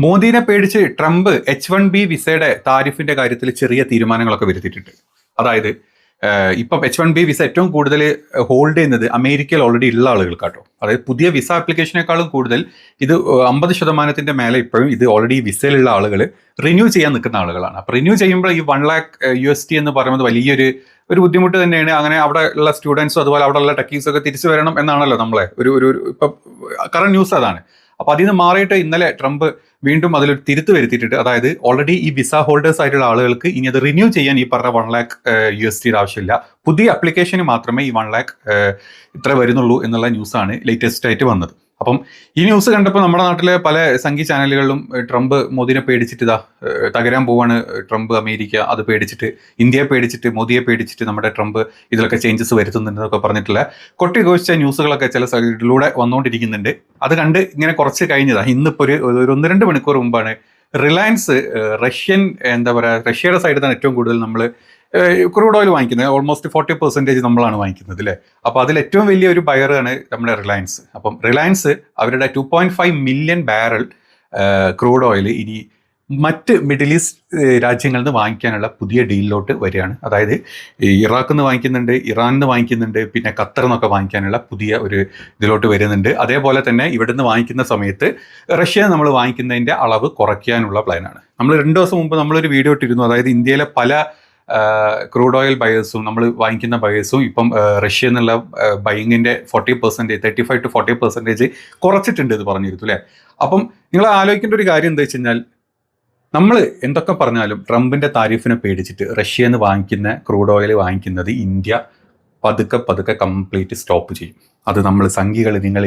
മോദിനെ പേടിച്ച് Trump H1B വിസയുടെ താരിഫിന്റെ കാര്യത്തിൽ ചെറിയ തീരുമാനങ്ങളൊക്കെ വരുത്തിയിട്ടുണ്ട്. അതായത് ഇപ്പം H1B വിസ ഏറ്റവും കൂടുതൽ ഹോൾഡ് ചെയ്യുന്നത് അമേരിക്കയിൽ ഓൾറെഡി ഉള്ള ആളുകൾക്കാട്ടോ. അതായത് പുതിയ വിസ ആപ്ലിക്കേഷനേക്കാളും കൂടുതൽ ഇത് 50% മേലെ ഇപ്പോഴും ഇത് ഓൾറെഡി വിസയിലുള്ള ആളുകൾ റിന്യൂ ചെയ്യാൻ നിൽക്കുന്ന ആളുകളാണ്. അപ്പോൾ റിന്യൂ ചെയ്യുമ്പോൾ ഈ 1 lakh USD എന്ന് പറയുന്നത് വലിയൊരു ബുദ്ധിമുട്ട് തന്നെയാണ്. അങ്ങനെ അവിടെ ഉള്ള സ്റ്റുഡൻസും അതുപോലെ അവിടെ ഉള്ള ടെക്കീസും ഒക്കെ തിരിച്ചു വരണം എന്നാണല്ലോ നമ്മളെ ഒരു ഇപ്പം കറണ്ട് ന്യൂസ് അതാണ്. അപ്പൊ അതിൽ നിന്ന് മാറിയിട്ട് ഇന്നലെ ട്രംപ് വീണ്ടും അതിലൊരു തിരുത്ത് വരുത്തിയിട്ടുണ്ട്. അതായത് ഓൾറെഡി ഈ വിസ ഹോൾഡേഴ്സ് ആയിട്ടുള്ള ആളുകൾക്ക് ഇനി അത് റിന്യൂ ചെയ്യാൻ ഈ പറഞ്ഞ 1 lakh USD ആവശ്യമില്ല. പുതിയ അപ്ലിക്കേഷന് മാത്രമേ ഈ 1 lakh ഇത്ര വരുന്നുള്ളൂ എന്നുള്ള ന്യൂസാണ് ലേറ്റസ്റ്റ് ആയിട്ട് വന്നത്. അപ്പം ഈ ന്യൂസ് കണ്ടപ്പോൾ നമ്മുടെ നാട്ടിലെ പല സംഘി ചാനലുകളിലും ട്രംപ് മോദിനെ പേടിച്ചിട്ട് തകരാൻ പോവാണ്, ട്രംപ് അമേരിക്ക അത് പേടിച്ചിട്ട്, ഇന്ത്യയെ പേടിച്ചിട്ട്, മോദിയെ പേടിച്ചിട്ട് നമ്മുടെ ട്രംപ് ഇതിലൊക്കെ ചേഞ്ചസ് വരുത്തുന്നുണ്ടെന്നൊക്കെ പറഞ്ഞിട്ടുള്ള കൊട്ടിഘോഷിച്ച ന്യൂസുകളൊക്കെ ചില സൈഡിലൂടെ വന്നുകൊണ്ടിരിക്കുന്നുണ്ട്. അത് കണ്ട് ഇങ്ങനെ കുറച്ച് കഴിഞ്ഞതാണ്. ഇന്നിപ്പോൾ ഒരു 1-2 മണിക്കൂർ മുമ്പാണ് റിലയൻസ് റഷ്യയുടെ സൈഡിൽ നിന്ന് ഏറ്റവും കൂടുതൽ നമ്മൾ ക്രൂഡ് ഓയിൽ വാങ്ങിക്കുന്നത്. ഓൾമോസ്റ്റ് 40% നമ്മളാണ് വാങ്ങിക്കുന്നത് അല്ലേ. അപ്പോൾ അതിൽ ഏറ്റവും വലിയൊരു ബയറാണ് നമ്മുടെ റിലയൻസ്. അപ്പം റിലയൻസ് അവരുടെ 2.5 മില്യൺ ബാരൽ ക്രൂഡ് ഓയിൽ ഇനി മറ്റ് മിഡിൽ ഈസ്റ്റ് രാജ്യങ്ങളിൽ നിന്ന് വാങ്ങിക്കാനുള്ള പുതിയ ഡീലിലോട്ട് വരികയാണ്. അതായത് ഇറാഖിൽ നിന്ന് വാങ്ങിക്കുന്നുണ്ട്, ഇറാനിൽ നിന്ന് വാങ്ങിക്കുന്നുണ്ട്, പിന്നെ ഖത്തറിൽ നിന്നൊക്കെ വാങ്ങിക്കാനുള്ള പുതിയ ഒരു ഇതിലോട്ട് വരുന്നുണ്ട്. അതേപോലെ തന്നെ ഇവിടെ നിന്ന് വാങ്ങിക്കുന്ന സമയത്ത് റഷ്യ നമ്മൾ വാങ്ങിക്കുന്നതിൻ്റെ അളവ് കുറയ്ക്കാനുള്ള പ്ലാനാണ്. നമ്മൾ 2 ദിവസം മുമ്പ് നമ്മളൊരു വീഡിയോ ഇട്ടിരുന്നു. അതായത് ഇന്ത്യയിലെ പല ക്രൂഡ് ഓയിൽ ബയേഴ്സും നമ്മൾ വാങ്ങിക്കുന്ന ബയേഴ്സും ഇപ്പം റഷ്യ എന്നുള്ള ബൈങ്ങിൻ്റെ 40%, 35 to 40% കുറച്ചിട്ടുണ്ട് എന്ന് പറഞ്ഞിരുന്നു അല്ലേ. അപ്പം നിങ്ങൾ ആലോചിക്കേണ്ട ഒരു കാര്യം എന്താ വെച്ച് കഴിഞ്ഞാൽ, നമ്മൾ എന്തൊക്കെ പറഞ്ഞാലും ട്രംപിൻ്റെ താരിഫിനെ പേടിച്ചിട്ട് റഷ്യയിൽ നിന്ന് വാങ്ങിക്കുന്ന ക്രൂഡ് ഓയിൽ വാങ്ങിക്കുന്നത് ഇന്ത്യ പതുക്കെ കംപ്ലീറ്റ് സ്റ്റോപ്പ് ചെയ്യും. അത് നമ്മൾ സംഘികൾ, നിങ്ങൾ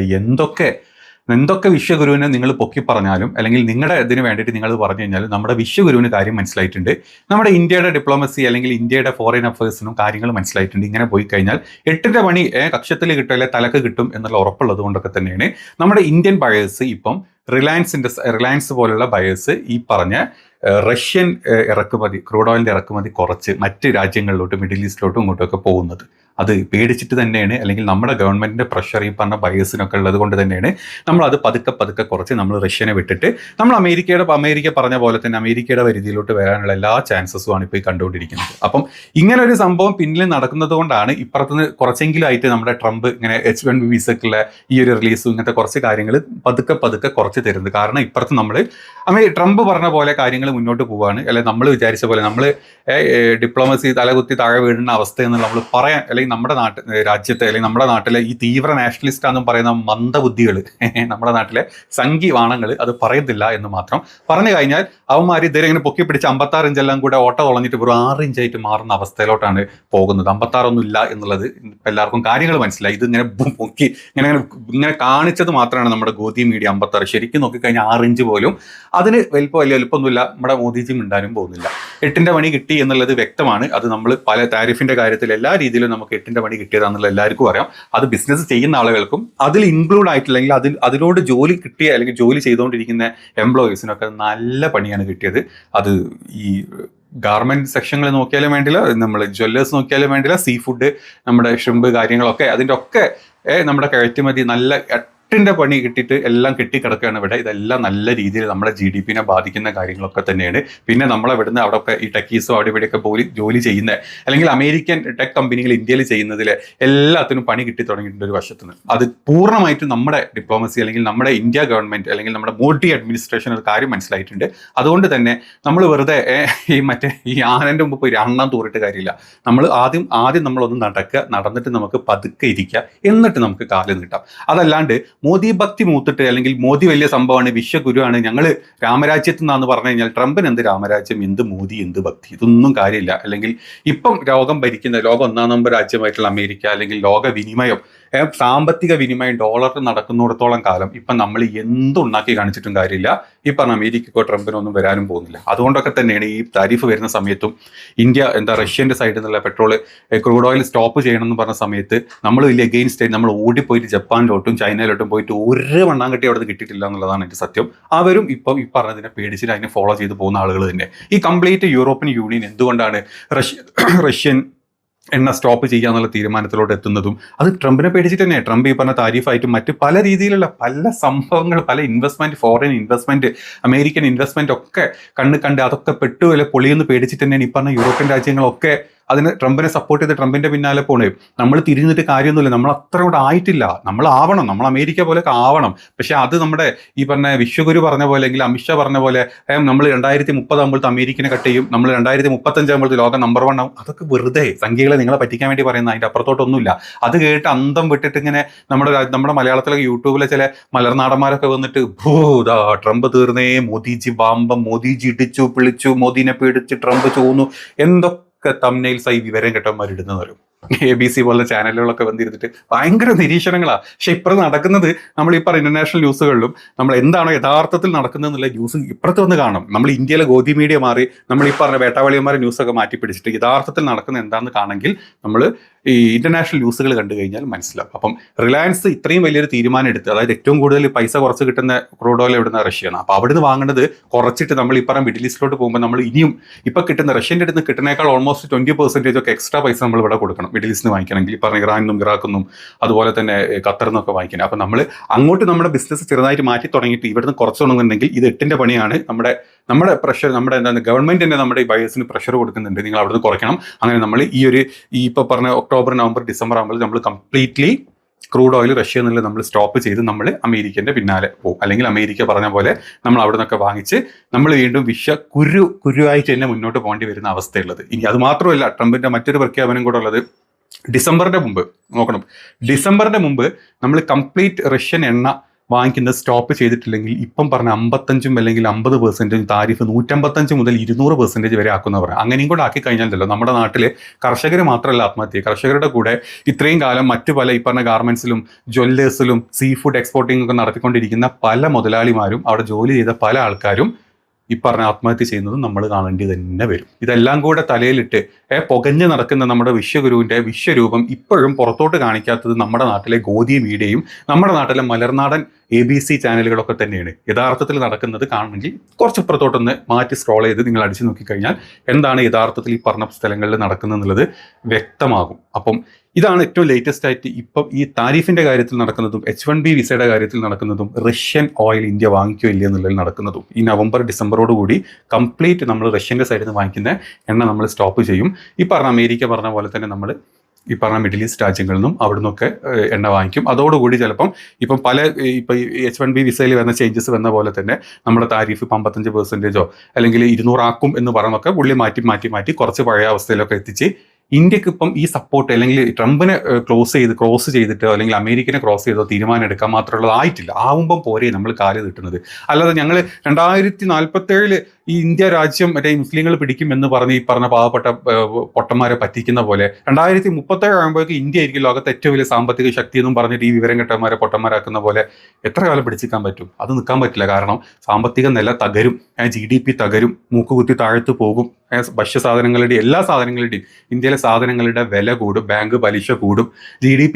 എന്തൊക്കെ വിശ്വഗുരുവിനെ നിങ്ങൾ പൊക്കി പറഞ്ഞാലും അല്ലെങ്കിൽ നിങ്ങളുടെ ഇതിന് വേണ്ടിയിട്ട് നിങ്ങൾ പറഞ്ഞു കഴിഞ്ഞാലും നമ്മുടെ വിശ്വഗുരുവിന് കാര്യം മനസ്സിലായിട്ടുണ്ട്. നമ്മുടെ ഇന്ത്യയുടെ ഡിപ്ലോമസി അല്ലെങ്കിൽ ഇന്ത്യയുടെ ഫോറിൻ അഫയേഴ്സിനും കാര്യങ്ങൾ മനസ്സിലായിട്ടുണ്ട്. ഇങ്ങനെ പോയി കഴിഞ്ഞാൽ 8ന്റെ പണി കക്ഷത്തിൽ കിട്ടും അല്ലെങ്കിൽ തലക്ക് കിട്ടും എന്നുള്ള ഉറപ്പുള്ളത് കൊണ്ടൊക്കെ തന്നെയാണ് നമ്മുടെ ഇന്ത്യൻ ബയേഴ്സ് ഇപ്പം റിലയൻസ് പോലുള്ള ബയേഴ്സ് ഈ പറഞ്ഞ റഷ്യൻ ഇറക്കുമതി, ക്രൂഡ് ഓയിലിൻ്റെ ഇറക്കുമതി കുറച്ച് മറ്റ് രാജ്യങ്ങളിലോട്ട്, മിഡിൽ ഈസ്റ്റിലോട്ടും ഇങ്ങോട്ടൊക്കെ പോകുന്നത്. അത് പേടിച്ചിട്ട് തന്നെയാണ്, അല്ലെങ്കിൽ നമ്മുടെ ഗവൺമെൻറ്റിൻ്റെ പ്രഷർ ഈ പറഞ്ഞ ബയേഴ്സിനൊക്കെ ഉള്ളത് കൊണ്ട് തന്നെയാണ് നമ്മളത് പതുക്കെ കുറച്ച് നമ്മൾ റഷ്യനെ വിട്ടിട്ട് നമ്മൾ അമേരിക്ക പറഞ്ഞ പോലെ തന്നെ അമേരിക്കയുടെ പരിധിയിലോട്ട് വരാനുള്ള എല്ലാ ചാൻസസുമാണ് ഇപ്പോൾ ഈ കണ്ടുകൊണ്ടിരിക്കുന്നത്. അപ്പം ഇങ്ങനെ ഒരു സംഭവം പിന്നിൽ നടക്കുന്നത് കൊണ്ടാണ് ഇപ്പുറത്തുനിന്ന് കുറച്ചെങ്കിലും ആയിട്ട് നമ്മുടെ ട്രംപ് ഇങ്ങനെ H1B വിസക്കുള്ള ഈ ഒരു റിലീസും ഇങ്ങനത്തെ കുറച്ച് കാര്യങ്ങൾ പതുക്കെ കുറച്ച് തരുന്നത്. കാരണം ഇപ്പുറത്ത് നമ്മൾ ട്രംപ് പറഞ്ഞ പോലെ കാര്യങ്ങൾ മുന്നോട്ട് പോവുകയാണ്. അല്ലെങ്കിൽ നമ്മൾ വിചാരിച്ച പോലെ നമ്മൾ ഡിപ്ലോമസി തലകുത്തി താഴെ വീഴുന്ന അവസ്ഥ എന്നുള്ള നമ്മൾ പറയാൻ, അല്ലെങ്കിൽ നമ്മുടെ രാജ്യത്തെ അല്ലെങ്കിൽ നമ്മുടെ നാട്ടിലെ ഈ തീവ്ര നാഷണലിസ്റ്റ് ആണെന്ന് പറയുന്ന മന്ദബുദ്ധികൾ, നമ്മുടെ നാട്ടിലെ സംഘി വാണങ്ങൾ അത് പറയുന്നില്ല എന്ന് മാത്രം പറഞ്ഞു കഴിഞ്ഞാൽ അവന്മാർ ഇതുവരെ ഇങ്ങനെ പൊക്കി പിടിച്ച് 56 ഇഞ്ചെല്ലാം കൂടെ ഓട്ട തുളഞ്ഞിട്ട് ഒരു 6 ഇഞ്ചായിട്ട് മാറുന്ന അവസ്ഥയിലോട്ടാണ് പോകുന്നത്. 56 ഇല്ല എന്നുള്ളത് എല്ലാവർക്കും കാര്യങ്ങൾ മനസ്സിലായി. ഇത് ഇങ്ങനെ പൊക്കി ഇങ്ങനെ കാണിച്ചത് മാത്രമാണ് നമ്മുടെ ഗോതി മീഡിയ 56. ശരിക്കും നോക്കിക്കഴിഞ്ഞാൽ 6 ഇഞ്ച് പോലും അതിന് വലിയ വലുപ്പമൊന്നുമില്ല. നമ്മുടെ മോദിജി മിണ്ടാനും പോകുന്നില്ല. 8ന്റെ പണി കിട്ടി എന്നുള്ളത് വ്യക്തമാണ്. അത് നമ്മൾ പല താരിഫിന്റെ കാര്യത്തിൽ എല്ലാ രീതിയിലും നമുക്ക് 8ന്റെ പണി കിട്ടിയതാണെന്നുള്ള എല്ലാവർക്കും അറിയാം. അത് ബിസിനസ് ചെയ്യുന്ന ആളുകൾക്കും അതിൽ ഇൻക്ലൂഡ് ആയിട്ടില്ലെങ്കിൽ അതിനോട് ജോലി കിട്ടിയ അല്ലെങ്കിൽ ജോലി ചെയ്തുകൊണ്ടിരിക്കുന്ന എംപ്ലോയീസിനൊക്കെ നല്ല പണിയാണ് കിട്ടിയത്. അത് ഈ ഗാർമെന്റ് സെക്ഷനുകൾ നോക്കിയാലും വേണ്ടില്ല, നമ്മൾ ജ്വല്ലേഴ്സ് നോക്കിയാലും വേണ്ടില്ല, സീ ഫുഡ്, നമ്മുടെ ഷ്രിമ്പ് കാര്യങ്ങളൊക്കെ അതിൻ്റെ ഒക്കെ നമ്മുടെ കയറ്റുമതി നല്ല 8ന്റെ പണി കിട്ടിയിട്ട് എല്ലാം കെട്ടിക്കിടക്കുകയാണ് ഇവിടെ. ഇതെല്ലാം നല്ല രീതിയിൽ നമ്മുടെ GDPനെ ബാധിക്കുന്ന കാര്യങ്ങളൊക്കെ തന്നെയാണ്. പിന്നെ നമ്മളെ ഇവിടുന്ന് അവിടെയൊക്കെ ഈ ടെക്കീസോ അവിടെ ഇവിടെയൊക്കെ ജോലി ചെയ്യുന്ന അല്ലെങ്കിൽ അമേരിക്കൻ ടെക് കമ്പനികൾ ഇന്ത്യയിൽ ചെയ്യുന്നതിൽ എല്ലാത്തിനും പണി കിട്ടി തുടങ്ങിയിട്ടുണ്ട് ഒരു വശത്തുനിന്ന്. അത് പൂർണ്ണമായിട്ടും നമ്മുടെ ഡിപ്ലോമസി അല്ലെങ്കിൽ നമ്മുടെ ഇന്ത്യ ഗവൺമെൻറ് അല്ലെങ്കിൽ നമ്മുടെ മോഡി അഡ്മിനിസ്ട്രേഷൻ ഒരു കാര്യം മനസ്സിലായിട്ടുണ്ട്. അതുകൊണ്ട് തന്നെ നമ്മൾ വെറുതെ ഈ ആനൻ്റെ മുമ്പ് പോയി അണ്ണാൻ തൂറിട്ട് കാര്യമില്ല. നമ്മൾ ആദ്യം നമ്മളൊന്ന് നടന്നിട്ട് നമുക്ക് പതുക്കെ ഇരിക്കുക, എന്നിട്ട് നമുക്ക് കാല് നീട്ടാം. അതല്ലാണ്ട് മോദി ഭക്തി മൂത്തിട്ട് അല്ലെങ്കിൽ മോദി വലിയ സംഭവമാണ്, വിശ്വഗുരുവാണ്, ഞങ്ങൾ രാമരാജ്യത്തു നിന്നാന്ന് പറഞ്ഞു കഴിഞ്ഞാൽ ട്രംപിന് എന്ത് രാമരാജ്യം, എന്ത് മോദി, എന്ത് ഭക്തി, ഇതൊന്നും കാര്യമില്ല. അല്ലെങ്കിൽ ഇപ്പം ലോകം 1 നമ്പർ രാജ്യമായിട്ടുള്ള അമേരിക്ക അല്ലെങ്കിൽ ലോക വിനിമയം, സാമ്പത്തിക വിനിമയം ഡോളറിൽ നടക്കുന്നിടത്തോളം കാലം ഇപ്പം നമ്മൾ എന്തുണ്ടാക്കി കാണിച്ചിട്ടും കാര്യമില്ല. ഈ പറഞ്ഞ അമേരിക്കക്കോ ട്രംപിനൊന്നും വരാനും പോകുന്നില്ല. അതുകൊണ്ടൊക്കെ തന്നെയാണ് ഈ താരിഫ് വരുന്ന സമയത്തും ഇന്ത്യ റഷ്യൻ്റെ സൈഡിൽ നിന്നുള്ള പെട്രോൾ ക്രൂഡ് ഓയിൽ സ്റ്റോപ്പ് ചെയ്യണമെന്ന് പറഞ്ഞ സമയത്ത് നമ്മൾ വലിയ എഗെയിൻസ്റ്റ് ആയിട്ട് നമ്മൾ ഓടിപ്പോയിട്ട് ജപ്പാനിലോട്ടും ചൈനയിലോട്ടും പോയിട്ട് ഒരു മണ്ണാങ്കട്ടി അവിടെ നിന്ന് കിട്ടിയിട്ടില്ല എന്നുള്ളതാണ് എൻ്റെ സത്യം. അവരും ഇപ്പം ഈ പറഞ്ഞതിനെ പേടിച്ചിട്ട് അതിനെ ഫോളോ ചെയ്ത് പോകുന്ന ആളുകൾ തന്നെ. ഈ കംപ്ലീറ്റ് യൂറോപ്യൻ യൂണിയൻ എന്തുകൊണ്ടാണ് റഷ്യൻ എണ്ണ സ്റ്റോപ്പ് ചെയ്യാന്നുള്ള തീരുമാനത്തിലോട്ട് എത്തുന്നതും അത് ട്രംപിനെ പേടിച്ചിട്ട് തന്നെ. ട്രംപ് ഈ പറഞ്ഞ താരിഫായിട്ടും മറ്റ് പല രീതിയിലുള്ള പല സംഭവങ്ങൾ, പല investment, foreign investment, American investment ഒക്കെ കണ്ട് അതൊക്കെ പെട്ടുപോലെ പൊളിയെന്ന് പേടിച്ചിട്ട് തന്നെയാണ് ഈ പറഞ്ഞ യൂറോപ്യൻ രാജ്യങ്ങളൊക്കെ അതിന് ട്രംപിനെ സപ്പോർട്ട് ചെയ്ത് ട്രംപിന്റെ പിന്നാലെ പോണേ. നമ്മൾ തിരിഞ്ഞിട്ട് കാര്യമൊന്നുമില്ല, നമ്മൾ അത്ര കൂടെ ആയിട്ടില്ല, നമ്മൾ ആവണം, നമ്മൾ അമേരിക്ക പോലെയൊക്കെ ആവണം. പക്ഷെ അത് നമ്മുടെ ഈ പറഞ്ഞ വിശ്വഗുരു പറഞ്ഞ പോലെ, അല്ലെങ്കിൽ അമിത്ഷാ പറഞ്ഞ പോലെ നമ്മൾ 2030 ആകുമ്പോഴത്തെ അമേരിക്കനെ കട്ട് ചെയ്യും, നമ്മൾ 2035 ആകുമ്പോഴത്തെ ലോകം നമ്പർ 1 ആവും. അതൊക്കെ വെറുതെ സംഖ്യകളെ നിങ്ങളെ പറ്റിക്കാൻ വേണ്ടി പറയുന്ന, അതിന്റെ അപ്പുറത്തോട്ടൊന്നുമില്ല. അത് കേട്ട് അന്തം വിട്ടിട്ട് ഇങ്ങനെ നമ്മുടെ മലയാളത്തിലെ യൂട്യൂബിലെ ചില മലർനാടന്മാരൊക്കെ വന്നിട്ട് ഭൂതാ ട്രംപ് തീർന്നേ, മോദിജി ബാമ്പം, മോദിജി ഇടിച്ചു പിളിച്ചു, മോദിനെ പേടിച്ച് ട്രംപ് ചോന്നു, എന്തൊക്കെ തംബ്നെയിൽസ് ആയി വിവരം കെട്ടന്മാരിടുന്നത് വരും. ABC പോലുള്ള ചാനലുകളൊക്കെ വന്നിരുന്നിട്ട് ഭയങ്കര നിരീക്ഷണങ്ങളാണ്. പക്ഷെ ഇപ്പുറത്ത് നടക്കുന്നത് നമ്മൾ ഈ പറഞ്ഞ ഇന്റർനാഷണൽ ന്യൂസുകളിലും നമ്മൾ എന്താണോ യഥാർത്ഥത്തിൽ നടക്കുന്നത് എന്നുള്ള ന്യൂസ് ഇപ്പുറത്ത് വന്ന് കാണും. നമ്മൾ ഇന്ത്യയിലെ ഗോദി മീഡിയ മാറി നമ്മൾ ഈ പറഞ്ഞ വേട്ടാവളിയന്മാരെ ന്യൂസൊക്കെ മാറ്റി പിടിച്ചിട്ട് യഥാർത്ഥത്തിൽ നടക്കുന്നത് എന്താണെന്ന് കാണെങ്കിൽ നമ്മൾ ഈ ഇന്റർനാഷണൽ ന്യൂസുകൾ കണ്ടു കഴിഞ്ഞാൽ മനസ്സിലാവും. അപ്പം റിലയൻസ് ഇത്രയും വലിയൊരു തീരുമാനം എടുത്ത്, അതായത് ഏറ്റവും കൂടുതൽ പൈസ കുറച്ച് കിട്ടുന്ന ക്രൂഡ് ഓയിൽ എവിടുന്ന റഷ്യയാണ്. അപ്പോൾ അവിടുന്ന് വാങ്ങുന്നത് കുറച്ചിട്ട് നമ്മൾ ഈ പറഞ്ഞ മിഡിൽ ഈസ്റ്റിലോട്ട് പോകുമ്പോൾ നമ്മൾ ഇനിയും ഇപ്പം കിട്ടുന്ന റഷ്യൻ്റെ അടുത്ത് കിട്ടുന്നേക്കാൾ ഓൾമോസ്റ്റ് 20% ഒക്കെ എക്സ്ട്രാ പൈസ നമ്മൾ ഇവിടെ കൊടുക്കണം മിഡിൽ ഈസ്റ്റിന് വാങ്ങിക്കണമെങ്കിൽ. ഈ പറഞ്ഞ ഇറാനിന്നും ഇറാഖിന്നും അതുപോലെ തന്നെ ഖത്തറിൽ നിന്നൊക്കെ വാങ്ങിക്കണം. അപ്പം നമ്മൾ അങ്ങോട്ട് നമ്മുടെ ബിസിനസ് ചെറുതായിട്ട് മാറ്റി തുടങ്ങിയിട്ട് ഇവിടുന്ന് കുറച്ച് തുടങ്ങുന്നുണ്ടെങ്കിൽ ഇത് 8ന്റെ പണിയാണ്. നമ്മുടെ പ്രഷർ, നമ്മുടെ എന്താണ് ഗവൺമെന്റ് തന്നെ നമ്മുടെ ഈ ബയേഴ്സിന് പ്രഷർ കൊടുക്കുന്നുണ്ട്, നിങ്ങൾ അവിടുന്ന് കുറയ്ക്കണം. അങ്ങനെ നമ്മൾ ഈ ഇപ്പോൾ പറഞ്ഞ ഒക്ടോബർ, നവംബർ, ഡിസംബർ ആകുമ്പോൾ നമ്മൾ കംപ്ലീറ്റ്ലി ക്രൂഡ് ഓയിൽ റഷ്യ എന്നുള്ളത് നമ്മൾ സ്റ്റോപ്പ് ചെയ്ത് നമ്മൾ അമേരിക്കൻ്റെ പിന്നാലെ പോകും. അല്ലെങ്കിൽ അമേരിക്ക പറഞ്ഞ പോലെ നമ്മൾ അവിടെ നിന്നൊക്കെ വാങ്ങിച്ച് നമ്മൾ വീണ്ടും കുരുവായിട്ട് തന്നെ മുന്നോട്ട് പോകേണ്ടി വരുന്ന അവസ്ഥയുള്ളത്. ഇനി അത് മാത്രമല്ല, ട്രംപിന്റെ മറ്റൊരു പ്രഖ്യാപനം കൂടെ ഉള്ളത് ഡിസംബറിന്റെ മുമ്പ് നമ്മൾ കംപ്ലീറ്റ് റഷ്യൻ എണ്ണ വാങ്ങിക്കുന്നത് സ്റ്റോപ്പ് ചെയ്തിട്ടില്ലെങ്കിൽ ഇപ്പം പറഞ്ഞ 55 അല്ലെങ്കിൽ 50% താരിഫ് 155 മുതൽ 200% വരെ ആക്കുന്ന പറയാം. അങ്ങനെയും കൂടെ ആക്കി കഴിഞ്ഞാലല്ലോ നമ്മുടെ നാട്ടിൽ കർഷകർ മാത്രമല്ല ആത്മഹത്യ, കർഷകരുടെ കൂടെ ഇത്രയും കാലം മറ്റു പല ഈ പറഞ്ഞ ഗാർമെന്റ്സിലും ജ്വല്ലേഴ്സിലും സീ ഫുഡ് എക്സ്പോർട്ടിംഗ് ഒക്കെ നടത്തിക്കൊണ്ടിരിക്കുന്ന പല മുതലാളിമാരും അവിടെ ജോലി ചെയ്ത പല ആൾക്കാരും ഈ പറഞ്ഞ ആത്മഹത്യ ചെയ്യുന്നതും നമ്മൾ കാണേണ്ടി തന്നെ വരും. ഇതെല്ലാം കൂടെ തലയിലിട്ട് പുകഞ്ഞു നടക്കുന്ന നമ്മുടെ വിശ്വഗുരുവിന്റെ വിശ്വരൂപം ഇപ്പോഴും പുറത്തോട്ട് കാണിക്കാത്തത് നമ്മുടെ നാട്ടിലെ ഗോദി മീഡിയയും നമ്മുടെ നാട്ടിലെ മലർനാടൻ ABC ചാനലുകളൊക്കെ തന്നെയാണ്. യഥാർത്ഥത്തിൽ നടക്കുന്നത് കാണണമെങ്കിൽ കുറച്ചപ്പുറത്തോട്ടൊന്ന് മാറ്റി സ്ക്രോൾ ചെയ്ത് നിങ്ങൾ അടിച്ചു നോക്കിക്കഴിഞ്ഞാൽ എന്താണ് യഥാർത്ഥത്തിൽ ഈ പറഞ്ഞ സ്ഥലങ്ങളിൽ നടക്കുന്നത് എന്നുള്ളത് വ്യക്തമാകും. അപ്പം ഇതാണ് ഏറ്റവും ലേറ്റസ്റ്റ് ആയിട്ട് ഇപ്പം ഈ താരിഫിന്റെ കാര്യത്തിൽ നടക്കുന്നതും H1B വിസയുടെ കാര്യത്തിൽ നടക്കുന്നതും റഷ്യൻ ഓയിൽ ഇന്ത്യ വാങ്ങിക്കോ ഇല്ല എന്നുള്ളതിൽ നടക്കുന്നതും. ഈ നവംബർ ഡിസംബറോട് കൂടി കംപ്ലീറ്റ് നമ്മൾ റഷ്യന്റെ സൈഡിൽ നിന്ന് വാങ്ങിക്കുന്ന എണ്ണ നമ്മൾ സ്റ്റോപ്പ് ചെയ്യും. ഈ പറഞ്ഞ അമേരിക്ക പറഞ്ഞ പോലെ തന്നെ നമ്മൾ ഈ പറഞ്ഞ മിഡിൽ ഈസ്റ്റ് രാജ്യങ്ങളിൽ നിന്നും അവിടെ നിന്നൊക്കെ എണ്ണ വാങ്ങിക്കും. അതോടുകൂടി ചിലപ്പം ഇപ്പം H1B വിസയിൽ വരുന്ന ചേഞ്ചസ് വന്ന പോലെ തന്നെ നമ്മുടെ താരിഫ് 55% അല്ലെങ്കിൽ 200 ആക്കും എന്ന് പറഞ്ഞൊക്കെ പുള്ളി മാറ്റി കുറച്ച് പഴയ അവസ്ഥയിലൊക്കെ എത്തിച്ച് ഇന്ത്യക്ക് ഇപ്പം ഈ സപ്പോർട്ട് അല്ലെങ്കിൽ ട്രംപിനെ ക്രോസ് ചെയ്തിട്ടോ അല്ലെങ്കിൽ അമേരിക്കനെ ക്രോസ് ചെയ്തോ തീരുമാനം എടുക്കാൻ മാത്രമുള്ളതായിട്ടില്ല. ആവുമ്പം പോരെ നമ്മൾ കാല് കിട്ടുന്നത്. അല്ലാതെ ഞങ്ങൾ 2047 ഈ ഇന്ത്യ രാജ്യം മറ്റേ മുസ്ലിങ്ങൾ പിടിക്കും എന്ന് പറഞ്ഞ് ഈ പറഞ്ഞ പാവപ്പെട്ട പൊട്ടന്മാരെ പറ്റിക്കുന്ന പോലെ 2037 ആകുമ്പോഴേക്കും ഇന്ത്യ ആയിരിക്കും ലോകത്തെ ഏറ്റവും വലിയ സാമ്പത്തിക ശക്തി എന്നും പറഞ്ഞിട്ട് ഈ വിവരം കെട്ടന്മാരെ പൊട്ടന്മാരാക്കുന്ന പോലെ എത്ര കാലം പിടിച്ചിക്കാൻ പറ്റും? അത് നിൽക്കാൻ പറ്റില്ല. കാരണം സാമ്പത്തിക നില തകരും, GDP തകരും, മൂക്കുകുത്തി താഴ്ത്തു പോകും. ഭക്ഷ്യസാധനങ്ങളുടെ എല്ലാ സാധനങ്ങളുടെയും ഇന്ത്യയിലെ സാധനങ്ങളുടെ വില കൂടും, ബാങ്ക് പലിശ കൂടും. GDP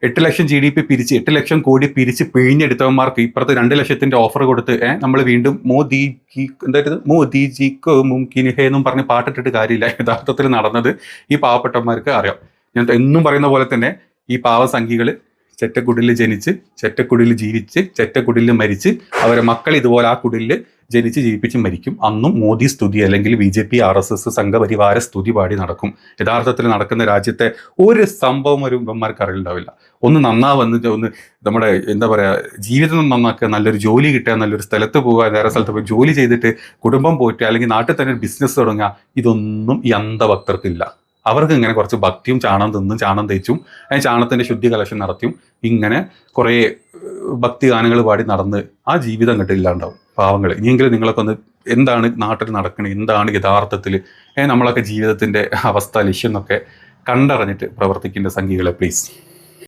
8 ലക്ഷം GDP പിരിച്ച് 8 ലക്ഷം കോടി പിരിച്ച് പിഴിഞ്ഞെടുത്തവന്മാർക്ക് ഇപ്പുറത്ത് 2 ലക്ഷത്തിന്റെ ഓഫർ കൊടുത്ത് നമ്മൾ വീണ്ടും മോദിജിക്ക് മുംകിൻഹേ എന്നും പറഞ്ഞ് പാട്ടിട്ടിട്ട് കാര്യമില്ല. യഥാർത്ഥത്തിൽ നടന്നത് ഈ പാവപ്പെട്ടവന്മാർക്ക് അറിയാം. ഞാൻ എന്നും പറയുന്ന പോലെ തന്നെ ഈ പാവസംഖ്യകൾ ചെറ്റക്കുടിലിൽ ജനിച്ച്, ചെറ്റക്കുടിലിൽ ജീവിച്ച്, ചെറ്റക്കുടിലിൽ മരിച്ച്, അവരെ മക്കൾ ഇതുപോലെ ആ കുടിലിൽ ജനിച്ച് ജീവിപ്പിച്ച് മരിക്കും. അന്നും മോദി സ്തുതി അല്ലെങ്കിൽ BJP RSS സംഘപരിവാര സ്തുതി പാടി നടക്കും. യഥാർത്ഥത്തിൽ നടക്കുന്ന രാജ്യത്തെ ഒരു സംഭവം ഒരു ഇവന്മാർക്ക് അറിയുണ്ടാവില്ല. ഒന്ന് നമ്മുടെ എന്താ പറയുക, ജീവിതം നന്നാക്കുക, നല്ലൊരു ജോലി കിട്ടുക, നല്ലൊരു സ്ഥലത്ത് പോവുക, വേറെ സ്ഥലത്ത് പോയി ജോലി ചെയ്തിട്ട് കുടുംബം പോറ്റുക, അല്ലെങ്കിൽ നാട്ടിൽ തന്നെ ഒരു ബിസിനസ് തുടങ്ങുക, ഇതൊന്നും ഈ അന്ധഭക്തർക്കില്ല. അവർക്ക് ഇങ്ങനെ കുറച്ച് ഭക്തിയും ചാണം തിന്നും ചാണം തേച്ചും ചാണത്തിന്റെ ശുദ്ധി കലശം നടത്തിയും ഇങ്ങനെ കുറേ ഭക്തി ഗാനങ്ങൾ പാടി നടന്ന് ആ ജീവിതം അങ്ങോട്ട് ഇല്ലാണ്ടാവും പാവങ്ങൾ. ഇനിയെങ്കിലും നിങ്ങളൊക്കെ ഒന്ന് എന്താണ് നാട്ടിൽ നടക്കണത്, എന്താണ് യഥാർത്ഥത്തിൽ നമ്മളൊക്കെ ജീവിതത്തിന്റെ അവസ്ഥ, ലക്ഷ്യം എന്നൊക്കെ കണ്ടറിഞ്ഞിട്ട് പ്രവർത്തിക്കേണ്ട സംഖ്യകളെ പ്ലീസ്.